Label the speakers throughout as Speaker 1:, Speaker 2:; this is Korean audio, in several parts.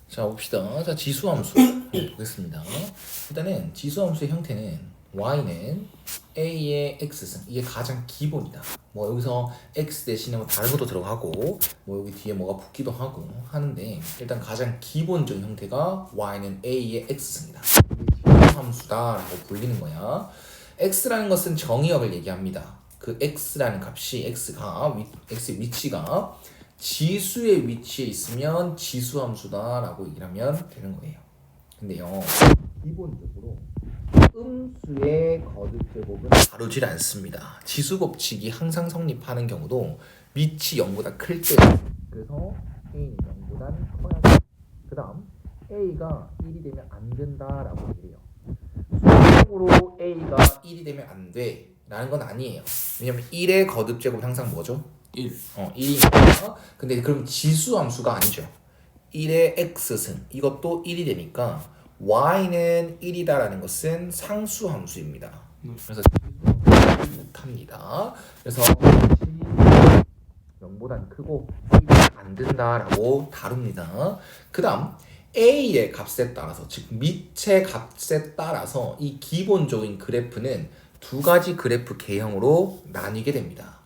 Speaker 1: 자, 봅시다. 자, 지수함수 보겠습니다. 일단은 지수함수의 형태는 y는 a의 x승, 이게 가장 기본이다. 뭐 여기서 x 대신에 뭐 다른 것도 들어가고 뭐 여기 뒤에 뭐가 붙기도 하고 하는데 일단 가장 기본적인 형태가 y는 a의 x승이다. 이게 지수함수다라고 불리는 거야. x라는 것은 정의역을 얘기합니다. 그 x라는 값이 x의 위치가 지수의 위치에 있으면 지수함수다라고 얘기를 하면 되는 거예요. 근데요, 기본적으로 음수의 거듭제곱은 다루질 않습니다. 지수 법칙이 항상 성립하는 경우도 밑이 0보다 클 때, 그래서 a는 0보다 커야 돼. 그 다음 a가 1이 되면 안 된다라고 얘기해요. 수학적으로 a가 1이 되면 안 돼 라는 건 아니에요. 왜냐면 1의 거듭제곱은 항상 뭐죠? 1이니까. 근데 그럼 지수함수가 아니죠. 1의 x승, 이것도 1이 되니까 y는 1이다라는 것은 상수함수입니다. 그래서 지수함수를 못합니다. 그래서 0보단 크고 1이 안 된다라고 다룹니다. 그 다음 a의 값에 따라서, 즉 밑의 값에 따라서 이 기본적인 그래프는 두 가지 그래프 개형으로 나뉘게 됩니다.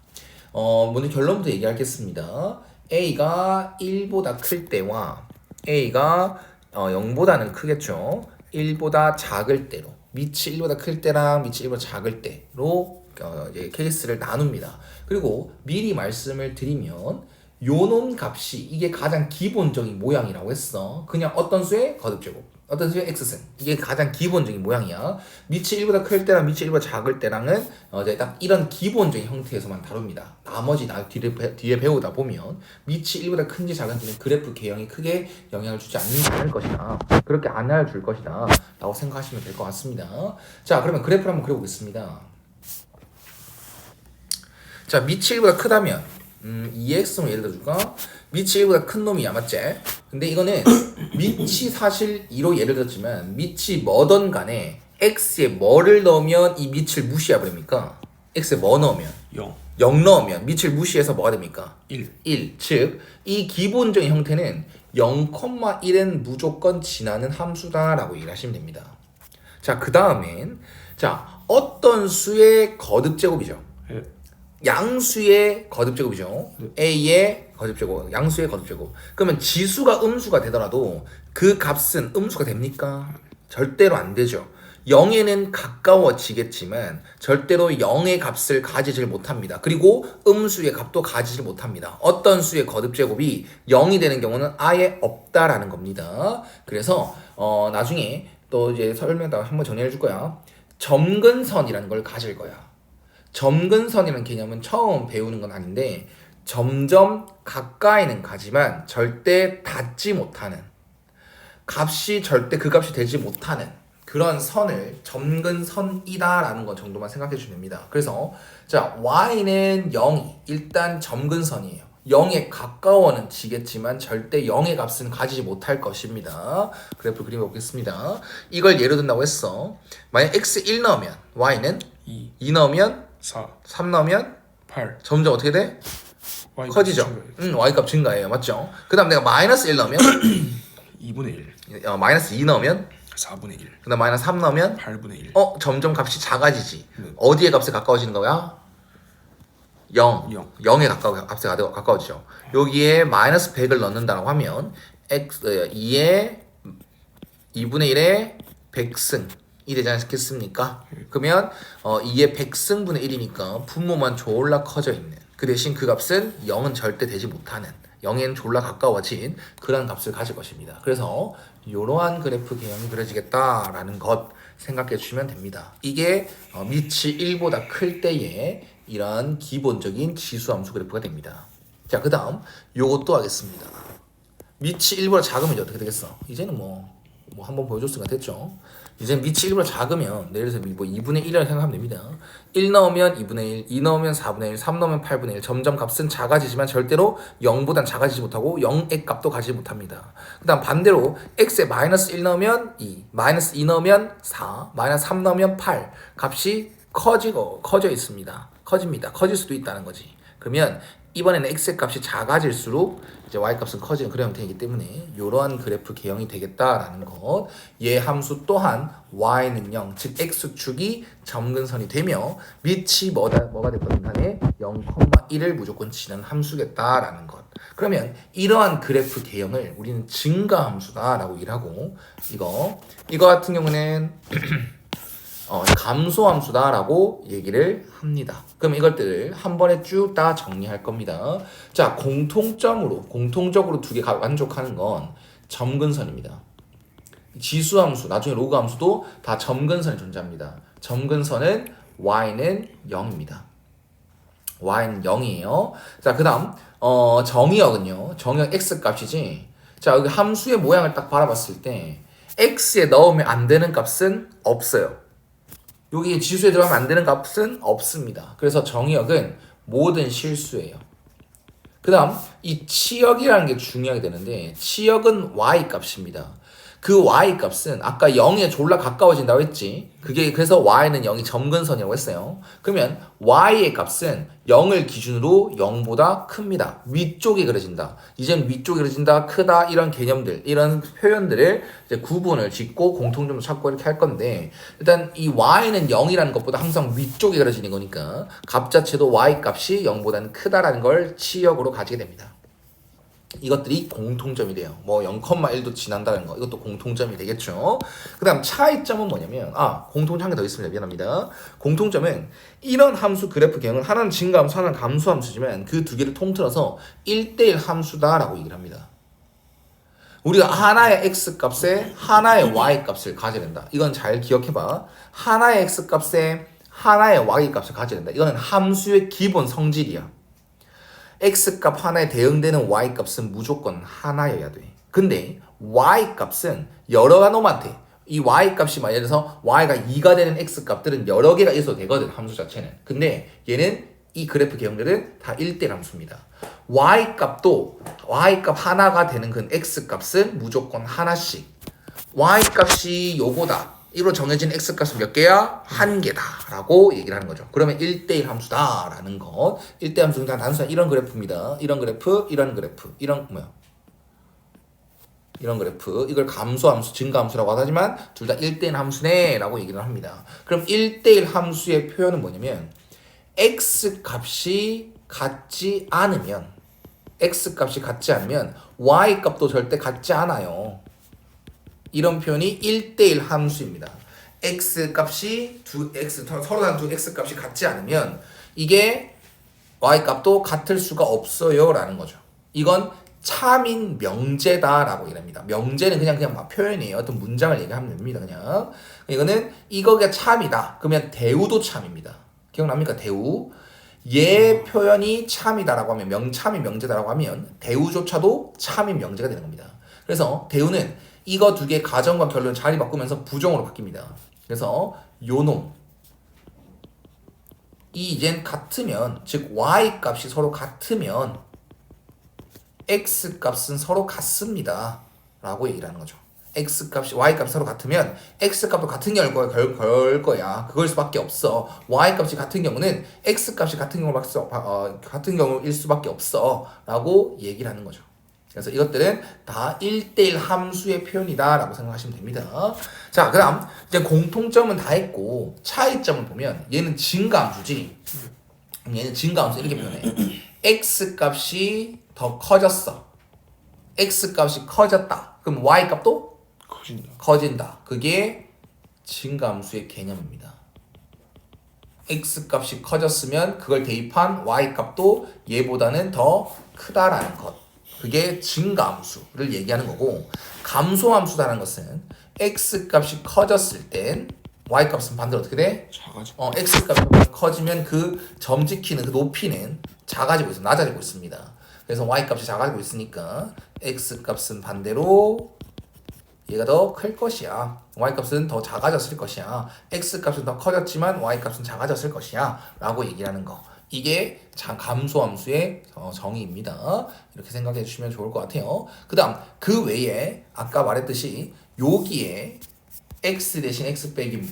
Speaker 1: 먼저 결론부터 얘기하겠습니다. a가 1보다 클 때와 a가 0보다는 크겠죠. 1보다 작을 때로, 밑이 1보다 클 때랑 밑이 1보다 작을 때로 이제 케이스를 나눕니다. 그리고 미리 말씀을 드리면 요놈 값이 이게 가장 기본적인 모양이라고 했어. 그냥 어떤 수의 거듭제곱, 어떤 수의 x승, 이게 가장 기본적인 모양이야. 밑이 1보다 클 때랑 밑이 1보다 작을 때랑은 이제 딱 이런 기본적인 형태에서만 다룹니다. 나머지 뒤에 배우다 보면 밑이 1보다 큰지 작은지는 그래프 개형이 크게 영향을 주지 않을 것이다, 그렇게 안 알아줄 것이다 라고 생각하시면 될 것 같습니다. 자, 그러면 그래프를 한번 그려보겠습니다. 자, 밑이 1보다 크다면 2x로 예를 들어줄까? 밑이 1보다 큰 놈이야, 맞지? 근데 이거는 밑이 사실 2로 예를 들었지만 밑이 뭐든 간에 x에 뭐를 넣으면 이 밑을 무시해 버립니까? x에 뭐 넣으면? 0 넣으면 밑을 무시해서 뭐가 됩니까? 1. 즉, 이 기본적인 형태는 0,1은 무조건 지나는 함수다라고 얘기를 하시면 됩니다. 자, 그 다음엔 어떤 수의 거듭제곱이죠? 양수의 거듭제곱이죠. a의 거듭제곱, 양수의 거듭제곱. 그러면 지수가 음수가 되더라도 그 값은 음수가 됩니까? 절대로 안 되죠. 0에는 가까워지겠지만 절대로 0의 값을 가지질 못합니다. 그리고 음수의 값도 가지질 못합니다. 어떤 수의 거듭제곱이 0이 되는 경우는 아예 없다라는 겁니다. 그래서 나중에 또 이제 설명에다가 한번 정리해 줄 거야. 점근선이라는 걸 가질 거야. 점근선이라는 개념은 처음 배우는 건 아닌데 점점 가까이는 가지만 절대 닿지 못하는, 값이 절대 그 값이 되지 못하는 그런 선을 점근선이다라는 것 정도만 생각해 주시면 됩니다. 그래서 y는 0이 일단 점근선이에요. 0에 가까워는 지겠지만 절대 0의 값은 가지지 못할 것입니다. 그래프 그림해 보겠습니다. 이걸 예로 든다고 했어. 만약 x 1 넣으면 y는 2 넣으면 3 넣으면
Speaker 2: 8.
Speaker 1: 점점 어떻게 돼? 커지죠. y값 증가해요. 맞죠? 그 다음 내가 마이너스 1 넣으면
Speaker 2: 2분의 1.
Speaker 1: 마이너스 2 넣으면
Speaker 2: 4분의 1.
Speaker 1: 그 다음 마이너스 3 넣으면
Speaker 2: 8분의 1.
Speaker 1: 점점 값이 작아지지. 어디에 값에 가까워지는 거야? 0에 가까워지죠. 여기에 마이너스 100을 넣는다고 하면 2의 2분의 1의 100승 이 되지 않겠습니까? 그러면 2의 100승분의 1이니까 분모만 졸라 커져 있는, 그 대신 그 값은 0은 절대 되지 못하는, 0에는 졸라 가까워진 그런 값을 가질 것입니다. 그래서 이러한 그래프 개형이 그려지겠다라는 것 생각해 주시면 됩니다. 이게 밑이 1보다 클 때의 이런 기본적인 지수함수 그래프가 됩니다. 자, 그 다음 요것도 하겠습니다. 밑이 1보다 작으면 이제 어떻게 되겠어? 이제는 뭐 한번 보여줬으니까 됐죠. 이제 밑이 1보다 작으면 예를 들어서 뭐 2분의 1이라고 생각하면 됩니다. 1 넣으면 2분의 1, 2 넣으면 4분의 1, 3 넣으면 8분의 1. 점점 값은 작아지지만 절대로 0보단 작아지지 못하고 0의 값도 가지지 못합니다. 그 다음 반대로 x에 마이너스 1 넣으면 2, 마이너스 2 넣으면 4, 마이너스 3 넣으면 8. 값이 커져 있습니다. 커집니다. 커질 수도 있다는 거지. 그러면 이번에는 x의 값이 작아질수록 이제 y 값은 커지는 그런 형태이기 때문에 이러한 그래프 개형이 되겠다라는 것. 얘 함수 또한 y는 0, 즉 x축이 점근선이 되며 밑이 뭐가 됐든 간에 0,1을 무조건 지나는 함수겠다라는 것. 그러면 이러한 그래프 개형을 우리는 증가함수다라고 얘기를 하고 이거 같은 경우는 감소함수다라고 얘기를 합니다. 그럼 이것들을 한 번에 쭉 다 정리할 겁니다. 자, 공통적으로 두 개 만족하는 건 점근선입니다. 지수함수, 나중에 로그함수도 다 점근선이 존재합니다. 점근선은 y는 0입니다. y는 0이에요. 자, 그 다음 정의역은요. 정의역 x값이지. 자, 여기 함수의 모양을 딱 바라봤을 때 x에 넣으면 안 되는 값은 없어요. 여기 지수에 들어가면 안 되는 값은 없습니다. 그래서 정의역은 모든 실수예요. 그 다음 이 치역이라는 게 중요하게 되는데 치역은 y 값입니다. 그 y 값은 아까 0에 졸라 가까워진다고 했지. 그게 그래서 y는 0이 점근선이라고 했어요. 그러면 y의 값은 0을 기준으로 0보다 큽니다. 위쪽에 그려진다. 이제는 위쪽에 그려진다, 크다 이런 개념들, 이런 표현들을 이제 구분을 짓고 공통점을 찾고 이렇게 할 건데 일단 이 y는 0이라는 것보다 항상 위쪽에 그려지는 거니까 값 자체도 y 값이 0보다는 크다라는 걸 치역으로 가지게 됩니다. 이것들이 공통점이 돼요. 뭐 0,1도 지난다는 거 이것도 공통점이 되겠죠. 그 다음 차이점은 뭐냐면 공통점 한 개 더 있습니다. 미안합니다. 공통점은 이런 함수 그래프 개형은 하나는 증가함수 하나는 감소함수지만 그 두 개를 통틀어서 1대1 함수다라고 얘기를 합니다. 우리가 하나의 x값에 하나의 y값을 가져야 된다. 이건 잘 기억해봐. 하나의 x값에 하나의 y값을 가져야 된다. 이거는 함수의 기본 성질이야. x값 하나에 대응되는 y값은 무조건 하나여야 돼. 근데 y값은 여러 놈한테 이 y값이 예를 들어서 y가 2가 되는 x값들은 여러 개가 있어도 되거든. 함수 자체는. 근데 얘는 이 그래프 개형들은 다 1대1 함수입니다. y값 하나가 되는 그 x값은 무조건 하나씩. y값이 요거다. 이로 정해진 x값은 몇 개야? 한 개다 라고 얘기를 하는 거죠. 그러면 1대1 함수다 라는 것. 1대1 함수는 단순한 이런 그래프입니다. 이런 그래프 이런 그래프 이걸 감소함수, 증가함수라고 하지만 둘 다 1대1 함수네 라고 얘기를 합니다. 그럼 1대1 함수의 표현은 뭐냐면 x값이 같지 않으면 y값도 절대 같지 않아요. 이런 표현이 1대1 함수입니다. x값이 서로 다른 두 x값이 같지 않으면 이게 y값도 같을 수가 없어요 라는 거죠. 이건 참인 명제다라고 얘기합니다. 명제는 그냥 막 표현이에요. 어떤 문장을 얘기하면 됩니다. 그냥 이거는 이거가 참이다. 그러면 대우도 참입니다. 기억납니까? 대우. 얘 표현이 참이다라고 하면 참인 명제다라고 하면 대우조차도 참인 명제가 되는 겁니다. 그래서 대우는 이거 두 개 가정과 결론 자리 바꾸면서 부정으로 바뀝니다. 그래서 요놈 이젠 같으면 즉 y 값이 서로 같으면 x 값은 서로 같습니다 라고 얘기를 하는 거죠. x 값이 y 값이 서로 같으면 x 값도 같은 걸 거야. 그걸 수밖에 없어. y 값이 같은 경우는 x 값이 같은 경우일 수밖에 없어 라고 얘기를 하는 거죠. 그래서 이것들은 다 1대1 함수의 표현이다 라고 생각하시면 됩니다. 자, 그 다음 이제 공통점은 다 했고 차이점을 보면 얘는 증가함수지. 얘는 증가함수 이렇게 표현해. x값이 더 커졌어. x값이 커졌다. 그럼 y값도 커진다. 그게 증가함수의 개념입니다. x값이 커졌으면 그걸 대입한 y값도 얘보다는 더 크다라는 것. 그게 증가함수를 얘기하는 거고 감소함수라는 것은 x값이 커졌을 땐 y값은 반대로 어떻게 돼?
Speaker 2: 작아져.
Speaker 1: x값이 커지면 그 점지키는 그 높이는 낮아지고 있습니다. 그래서 y값이 작아지고 있으니까 x값은 반대로 얘가 더 클 것이야. y값은 더 작아졌을 것이야. x값은 더 커졌지만 y값은 작아졌을 것이야 라고 얘기를 하는 거. 이게 감소함수의 정의입니다. 이렇게 생각해 주시면 좋을 것 같아요. 그 다음 그 외에 아까 말했듯이 여기에 x 대신 x 빼기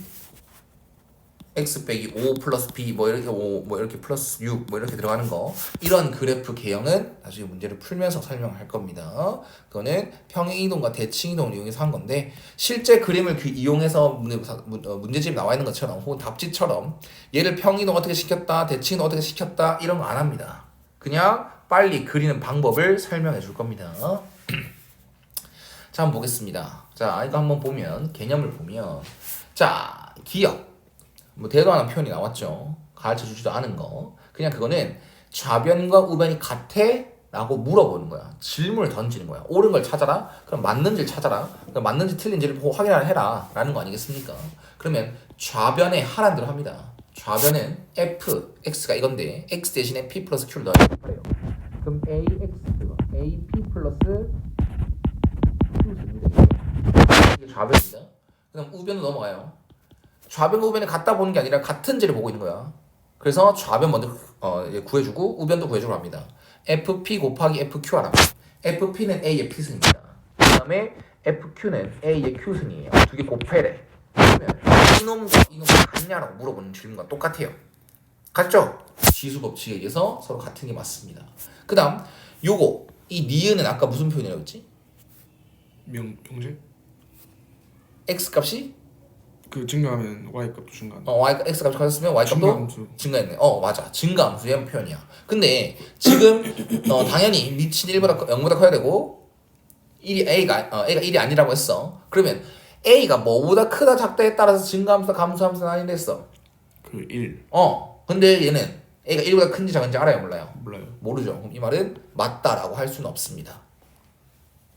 Speaker 1: x 빼기 5 플러스 b 뭐 이렇게 5 뭐 이렇게 플러스 6 뭐 이렇게 들어가는 거 이런 그래프 개형은 나중에 문제를 풀면서 설명할 겁니다. 그거는 평행이동과 대칭이동을 이용해서 한 건데 실제 그림을 이용해서 문제집에 나와 있는 것처럼 혹은 답지처럼 얘를 평행이동 어떻게 시켰다 대칭이동 어떻게 시켰다 이런 거 안 합니다. 그냥 빨리 그리는 방법을 설명해 줄 겁니다. 자, 한번 보겠습니다. 자, 이거 한번 보면 개념을 보면 자, 기억 뭐 대도하는 표현이 나왔죠. 가르쳐 주지도 않은 거. 그냥 그거는 좌변과 우변이 같아? 라고 물어보는 거야. 질문을 던지는 거야. 옳은 걸 찾아라. 그럼 맞는지를 찾아라. 그럼 맞는지 틀린지를 보고 확인을 해라. 라는 거 아니겠습니까? 그러면 좌변에 하라는 대로 합니다. 좌변은 f, x가 이건데 x 대신에 p 플러스 q를 넣어야 돼요. 그럼 ax, ap 플러스 q입니다. 이게 좌변입니다. 그다음 우변으로 넘어가요. 좌변과 우변이 같다 보는 게 아니라 같은지를 보고 있는 거야. 그래서 좌변 먼저 구해주고 우변도 구해주고 합니다. FP 곱하기 FQ 하라. FP는 A의 P승입니다. 그 다음에 FQ는 A의 Q승이에요. 두 개 곱해래. 그러면 이놈과 이놈이 같냐라고 물어보는 질문과 똑같아요. 같죠? 지수 법칙에 의해서 서로 같은 게 맞습니다. 그 다음 요거 이 니은은 아까 무슨 표현이라고 했지?
Speaker 2: 명제?
Speaker 1: X 값이
Speaker 2: 그 증가하면 y 값도 증가한다.
Speaker 1: y x 값이 커졌으면 y 값도
Speaker 2: 증가함수.
Speaker 1: 증가했네. 맞아. 증가함수의 표현이야. 근데 지금 당연히 미친 1보다 0보다 커야 되고 1이 a가 1이 아니라고 했어. 그러면 a가 뭐보다 크다 작다에 따라서 증가함수나 감소함수는 아닌댔어.
Speaker 2: 그 1.
Speaker 1: 근데 얘는 a가 1보다 큰지 작은지 알아요, 몰라요?
Speaker 2: 몰라요.
Speaker 1: 모르죠. 그럼 이 말은 맞다라고 할 수는 없습니다.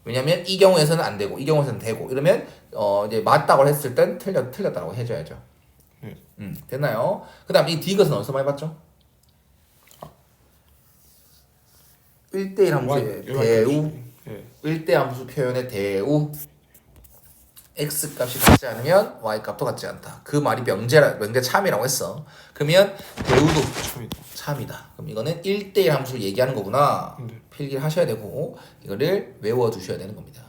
Speaker 1: 왜냐면 이 경우에서는 안 되고 이 경우에서는 되고 이러면 이제 맞다고 했을 땐 틀렸다고 해줘야죠.
Speaker 2: 네.
Speaker 1: 됐나요? 그다음 이 디귿은 어디서 많이 봤죠? 1대1 함수의 대우,
Speaker 2: 네.
Speaker 1: 1대 함수 표현의 대우. x 값이 같지 않으면 y 값도 같지 않다. 그 말이 명제 참이라고 했어. 그러면 대우도 참이다. 그럼 이거는 1대1 함수를 얘기하는 거구나.
Speaker 2: 네.
Speaker 1: 필기를 하셔야 되고 이거를 외워두셔야 되는 겁니다.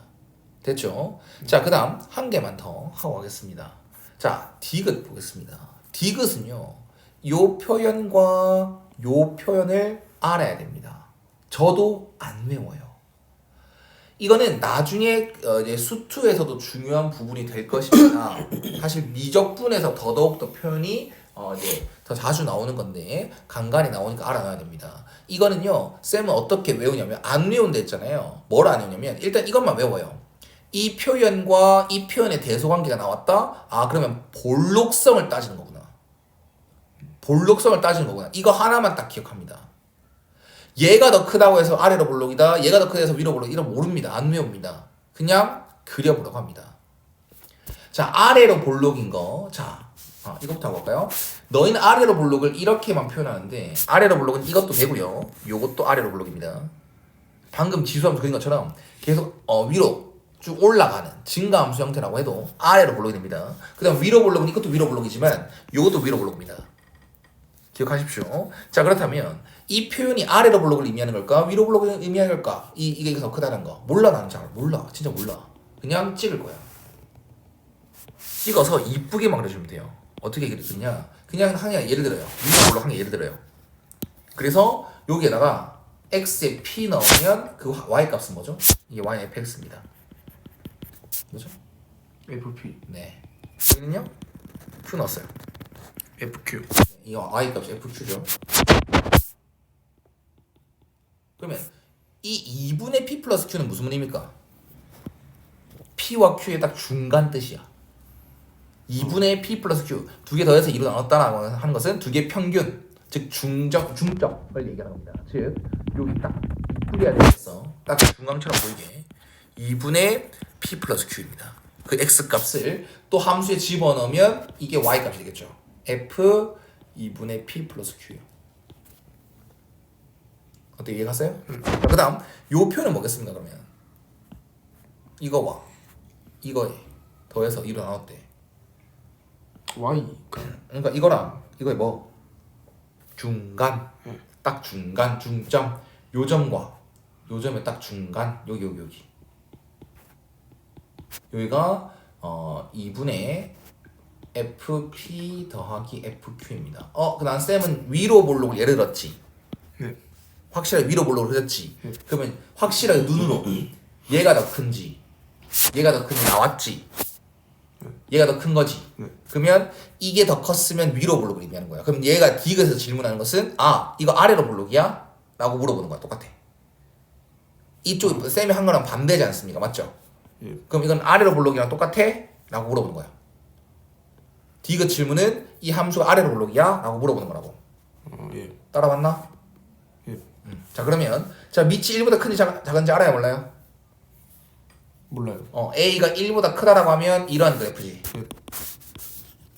Speaker 1: 됐죠? 자, 그 다음 한 개만 더 하고 가겠습니다. 자, 디귿 보겠습니다. 디귿은요, 요 표현과 요 표현을 알아야 됩니다. 저도 안 외워요. 이거는 나중에 이제 수투에서도 중요한 부분이 될 것입니다. 사실 미적분에서 더더욱 표현이 이제 더 자주 나오는 건데 간간히 나오니까 알아놔야 됩니다. 이거는요, 쌤은 어떻게 외우냐면 안 외운 데 있잖아요. 뭘 안 외우냐면 일단 이것만 외워요. 이 표현과 이 표현의 대소관계가 나왔다. 그러면 볼록성을 따지는 거구나. 볼록성을 따지는 거구나. 이거 하나만 딱 기억합니다. 얘가 더 크다고 해서 아래로 볼록이다. 얘가 더 크다고 해서 위로 볼록. 이런 모릅니다. 안 외웁니다. 그냥 그려보라고 합니다. 자, 아래로 볼록인 거. 자, 이것부터 해볼까요? 너희는 아래로 볼록을 이렇게만 표현하는데 아래로 볼록은 이것도 되고요. 요것도 아래로 볼록입니다. 방금 지수함수 그린 것처럼 계속 위로 쭉 올라가는 증가함수 형태라고 해도 아래로 볼록이 됩니다. 그 다음 위로 볼록은 이것도 위로 볼록이지만 요것도 위로 볼록입니다. 기억하십시오. 자, 그렇다면 이 표현이 아래로 볼록을 의미하는 걸까? 위로 볼록을 의미하는 걸까? 이게 더 크다는 거. 몰라, 나는 잘 몰라. 진짜 몰라. 그냥 찍을 거야. 찍어서 이쁘게만 그려주면 돼요. 어떻게 그리냐? 그냥 한 개 예를 들어요. 위로 볼록 한 개 예를 들어요. 그래서 여기에다가 x에 p 넣으면 그 y 값은 뭐죠? 이게 y fx입니다. 뭐죠?
Speaker 2: FP.
Speaker 1: 네. 여기는요? q 넣었어요.
Speaker 2: FQ.
Speaker 1: 이 y 값이 fq죠. 그러면 이 2분의 p 플러스 q는 무슨 의미입니까? p와 q의 딱 중간 뜻이야. 2분의 p 플러스 q 두 개 더해서 2로 나눴다라고 하는 것은 두 개 평균, 즉 중점을 얘기하는 겁니다. 즉 여기 딱 이쁘게 해야 되겠어. 딱 중앙처럼 보이게 2분의 p 플러스 q입니다. 그 x 값을 또 함수에 집어넣으면 이게 y 값이 되겠죠. f 2분의 p 플러스 q요. 어떻게 이해가세요? 그 다음 요 표현은 뭐겠습니까? 그러면 이거와 이거에 더해서 2로 나눴대.
Speaker 2: Y.
Speaker 1: 그러니까 이거랑 이거의 뭐 중간, 딱 중간, 중점, 요점과 요점의 딱 중간, 여기 여기가 2분의 FP 더하기 FQ입니다. 그다음 쌤은 위로 볼록을 예를 들었지.
Speaker 2: 네.
Speaker 1: 확실하게 위로 볼록을 그렸지. 그러면 확실하게 눈으로 얘가 더 큰지 얘가 더 큰지 나왔지. 얘가 더 큰 거지. 그러면 이게 더 컸으면 위로 볼록을 의미하는 거야. 그럼 얘가 디귿에서 질문하는 것은 이거 아래로 볼록이야? 라고 물어보는 거야. 똑같아. 이쪽 쌤이 한 거랑 반대지 않습니까? 맞죠?
Speaker 2: 예.
Speaker 1: 그럼 이건 아래로 볼록이랑 똑같아? 라고 물어보는 거야. 디귿 질문은 이 함수가 아래로 볼록이야? 라고 물어보는 거라고.
Speaker 2: 예.
Speaker 1: 따라왔나?
Speaker 2: 예.
Speaker 1: 자 그러면 자 밑이 1보다 큰지 작은지 알아야 몰라요?
Speaker 2: 몰라요.
Speaker 1: A가 1보다 크다라고 하면 이런 그래프지.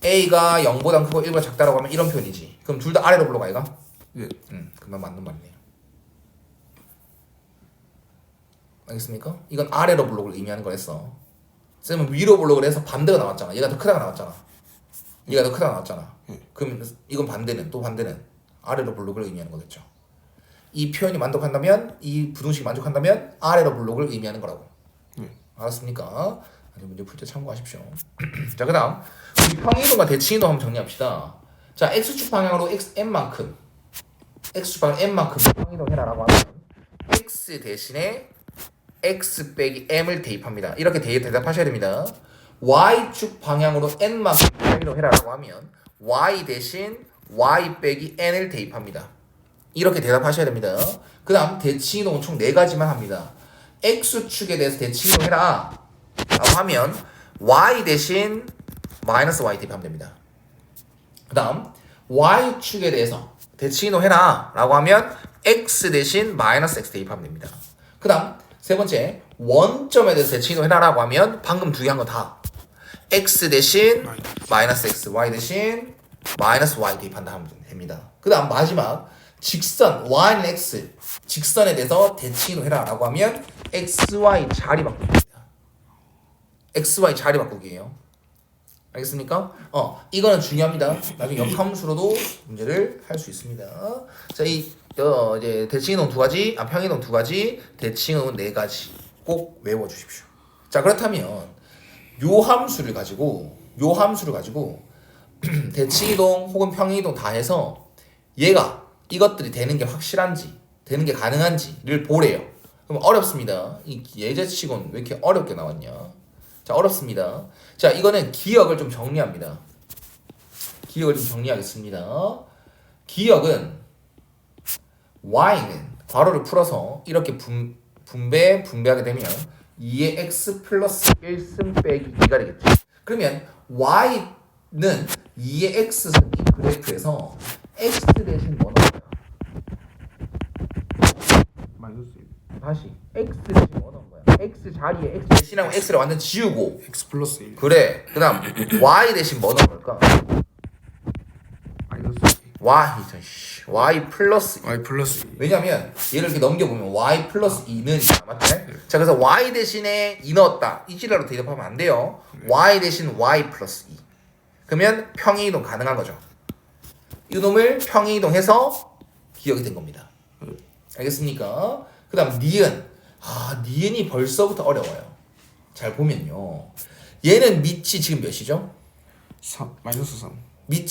Speaker 1: A가 0보다 크고 1보다 작다라고 하면 이런 표현이지. 그럼 둘 다 아래로 볼록 아이가?
Speaker 2: 예.
Speaker 1: 그만 맞는 말이네요. 알겠습니까? 이건 아래로 볼록을 의미하는 거랬어. 쌤은 위로 볼록을 해서 반대가 나왔잖아. 얘가 더 크다가 나왔잖아. 얘가 더 크다가 나왔잖아. 그럼 이건 반대는 또 반대는 아래로 볼록을 의미하는 거겠죠. 이 표현이 만족한다면 이 부등식이 만족한다면 아래로 볼록을 의미하는 거라고. 알았습니까? 문제 풀 때 참고하십시오. 자 그다음 우리 평이동과 대칭이동 한번 정리합시다. 자 x축 방향으로 n만큼 x축 방향 n만큼 평이동 해라라고 하면 x 대신에 x 빼기 m을 대입합니다. 이렇게 대답하셔야 됩니다. y축 방향으로 n만큼 평이동 해라라고 하면 y 대신 y 빼기 n을 대입합니다. 이렇게 대답하셔야 됩니다. 그 다음 대칭이동은 총 4가지만 합니다. x축에 대해서 대칭이동 해라 라고 하면 y 대신 마이너스 y 대입하면 됩니다. 그 다음 y축에 대해서 대칭이동 해라 라고 하면 x 대신 마이너스 x 대입하면 됩니다. 그 다음 세 번째 원점에 대해서 대칭이동 해라 라고 하면 방금 두 개 한 거 다 x 대신 마이너스 x y 대신 마이너스 y 대입한다 하면 됩니다. 그 다음 마지막 직선 y는 x 직선에 대해서 대칭이동 해라 라고 하면 xy 자리 바꾸기입니다. xy 자리 바꾸기예요. 알겠습니까? 이거는 중요합니다. 나중에 역함수로도 문제를 할 수 있습니다. 자, 이제 대칭이동 2가지, 평이동 2가지, 대칭이동 4가지 꼭 외워 주십시오. 자, 그렇다면 요 함수를 가지고 대칭이동 혹은 평이동 다 해서 얘가 이것들이 되는 게 확실한지, 되는 게 가능한지를 보래요. 그럼 어렵습니다. 이 예제치고는 왜 이렇게 어렵게 나왔냐? 자, 어렵습니다. 자, 이거는 기억을 좀 정리합니다. 기억을 좀 정리하겠습니다. 기억은 y는 괄호를 풀어서 이렇게 분배하게 되면 2의 x 플러스 1승 빼기 2가 되겠죠. 그러면 y는 2의 x승 이 그래프에서 x 대신 뭐 넣어요?
Speaker 2: 마이너스
Speaker 1: 다시 x 대신 뭐 넣은 거야? x 자리에 x 대신하고 x를 완전 지우고
Speaker 2: x 플러스 1.
Speaker 1: 그래. 그 다음 y 대신 뭐 넣은 걸까?
Speaker 2: 마이너스
Speaker 1: y 플러스 2.
Speaker 2: y 플러스 2.
Speaker 1: 왜냐면 얘를 이렇게 넘겨보면 y 플러스 2는 맞지? 자 그래서 y 대신에 2 넣었다 이 지랄로 대답하면 안 돼요. y 대신 y 플러스 2 그러면 평이동 가능한 거죠. 이놈을 평이동해서 기억이 된 겁니다. 알겠습니까? 그 다음 니은 니은이 벌써부터 어려워요. 잘 보면요 얘는 밑이 지금 몇이죠?
Speaker 2: 3 마이너스 3.
Speaker 1: 밑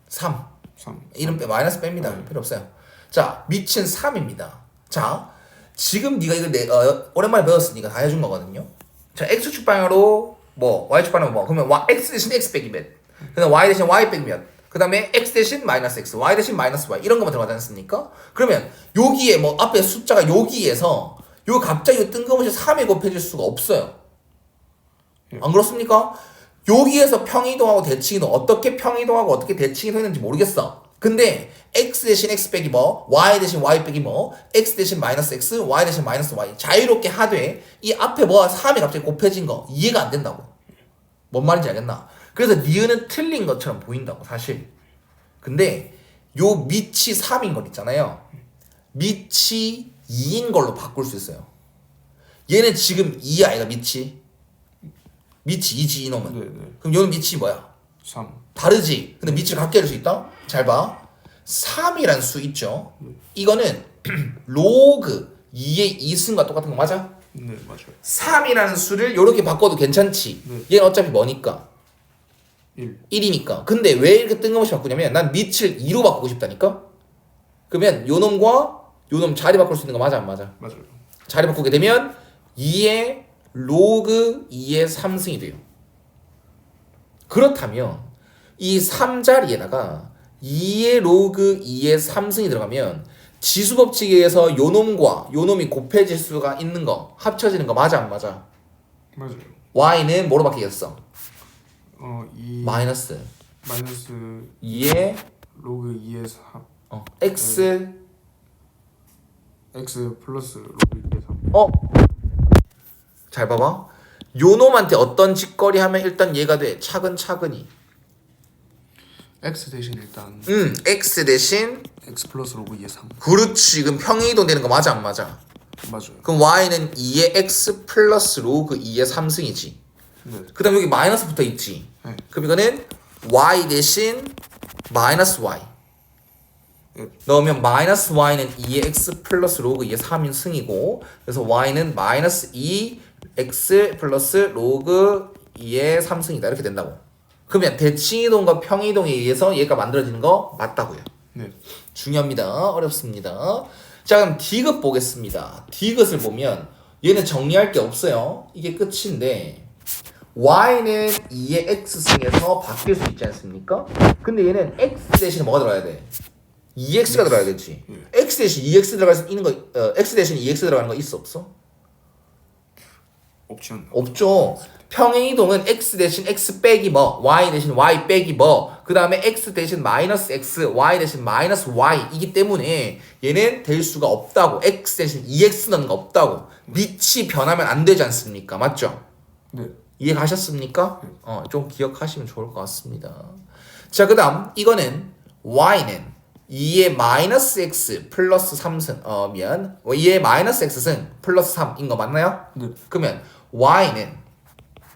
Speaker 1: 3
Speaker 2: 3.
Speaker 1: 이름 마이너스 뺍니다. 필요 없어요. 자, 밑은 3입니다. 자, 지금 네가 이거 오랜만에 배웠으니까 다 해준 거거든요. 자, x축 방향으로 뭐 y축 방향으로 뭐 그러면 x 대신 x 빼기 몇 그다음 y 대신 y 빼기 몇 그 다음에 x 대신 마이너스 x y 대신 마이너스 y 이런 것만 들어가지 않습니까? 그러면 여기에 뭐 앞에 숫자가 여기에서 요 갑자기 뜬금없이 3에 곱해질 수가 없어요. 안 그렇습니까? 여기에서 평이동하고 대칭이동 어떻게 평이동하고 어떻게 대칭이동 했는지 모르겠어. 근데 x 대신 x 빼기 뭐 y 대신 y 빼기 뭐 x 대신 마이너스 x y 대신 마이너스 y 자유롭게 하되 이 앞에 뭐가 3에 갑자기 곱해진 거 이해가 안 된다고. 뭔 말인지 알겠나? 그래서 니은은 틀린 것처럼 보인다고 사실. 근데 요 밑이 3인 것 있잖아요. 밑이 2인 걸로 바꿀 수 있어요. 얘는 지금 2야 아이가 밑이 2지 이놈은.
Speaker 2: 네.
Speaker 1: 그럼 여기 밑이 뭐야?
Speaker 2: 3.
Speaker 1: 다르지. 근데 밑을 같게 해줄 수 있다? 잘 봐. 3이란 수 있죠. 이거는 로그 2의 2승과 똑같은 거 맞아?
Speaker 2: 네, 맞아요.
Speaker 1: 3이라는 수를 이렇게 바꿔도 괜찮지.
Speaker 2: 네.
Speaker 1: 얘는 어차피 뭐니까?
Speaker 2: 1.
Speaker 1: 1이니까. 근데 왜 이렇게 뜬금없이 바꾸냐면 난 밑을 2로 바꾸고 싶다니까. 그러면 요 놈과 요 놈 자리 바꿀 수 있는 거 맞아 안 맞아?
Speaker 2: 맞아요.
Speaker 1: 자리 바꾸게 되면 2의 로그 2의 3승이 돼요. 그렇다면 이 3자리에다가 2의 로그 2의 3승이 들어가면 지수법칙에 의해서 요 놈과 요 놈이 곱해질 수가 있는 거 합쳐지는 거 맞아 안 맞아?
Speaker 2: 맞아요.
Speaker 1: y는 뭐로 바뀌겠어?
Speaker 2: 2
Speaker 1: 마이너스
Speaker 2: 마이너스
Speaker 1: 2의
Speaker 2: 로그 2의 3
Speaker 1: x
Speaker 2: x 플러스 로그 2의 3.
Speaker 1: 잘 봐봐. 요 놈한테 어떤 짓거리 하면 일단 얘가 돼. 차근차근히.
Speaker 2: x 대신 일단
Speaker 1: x 대신
Speaker 2: x 플러스 로그 2의 3.
Speaker 1: 그렇지. 그럼 평행이동 되는 거 맞아 안 맞아?
Speaker 2: 맞아요.
Speaker 1: 그럼 y는 2의 x 플러스 로그 2의 3승이지.
Speaker 2: 네.
Speaker 1: 그 다음 여기 마이너스 붙어 있지.
Speaker 2: 네.
Speaker 1: 그럼 이거는 y 대신 마이너스 y.
Speaker 2: 네.
Speaker 1: 넣으면 마이너스 y는 2의 x 플러스 로그 2의 3인 승이고, 그래서 y는 마이너스 2 x 플러스 로그 2의 3승이다 이렇게 된다고. 그러면 대칭이동과 평이동에 의해서 얘가 만들어지는 거 맞다고요.
Speaker 2: 네.
Speaker 1: 중요합니다. 어렵습니다. 자 그럼 디귿 보겠습니다. 디귿을 보면 얘는 정리할 게 없어요. 이게 끝인데 y는 2의 x승에서 바뀔 수 있지 않습니까? 근데 얘는 x 대신에 뭐가 들어가야 돼? 2x가 들어가야 되지. x 대신 2x 들어갈 수 있는 거, x 대신 2x 들어가는 거 있어 없어?
Speaker 2: 없지 않나?
Speaker 1: 없죠. 평행이동은 x 대신 x 빼기 뭐, y 대신 y 빼기 뭐, 그 다음에 x 대신 마이너스 x, y 대신 마이너스 y 이기 때문에 얘는 될 수가 없다고. x 대신 2x 넣는 거 없다고. 밑이 변하면 안 되지 않습니까? 맞죠?
Speaker 2: 네.
Speaker 1: 이해 가셨습니까? 좀 기억하시면 좋을 것 같습니다. 자, 그 다음 이거는 y는 2의 마이너스 x 플러스 3승 2의 마이너스 x승 플러스 3인 거 맞나요?
Speaker 2: 네.
Speaker 1: 그러면 y는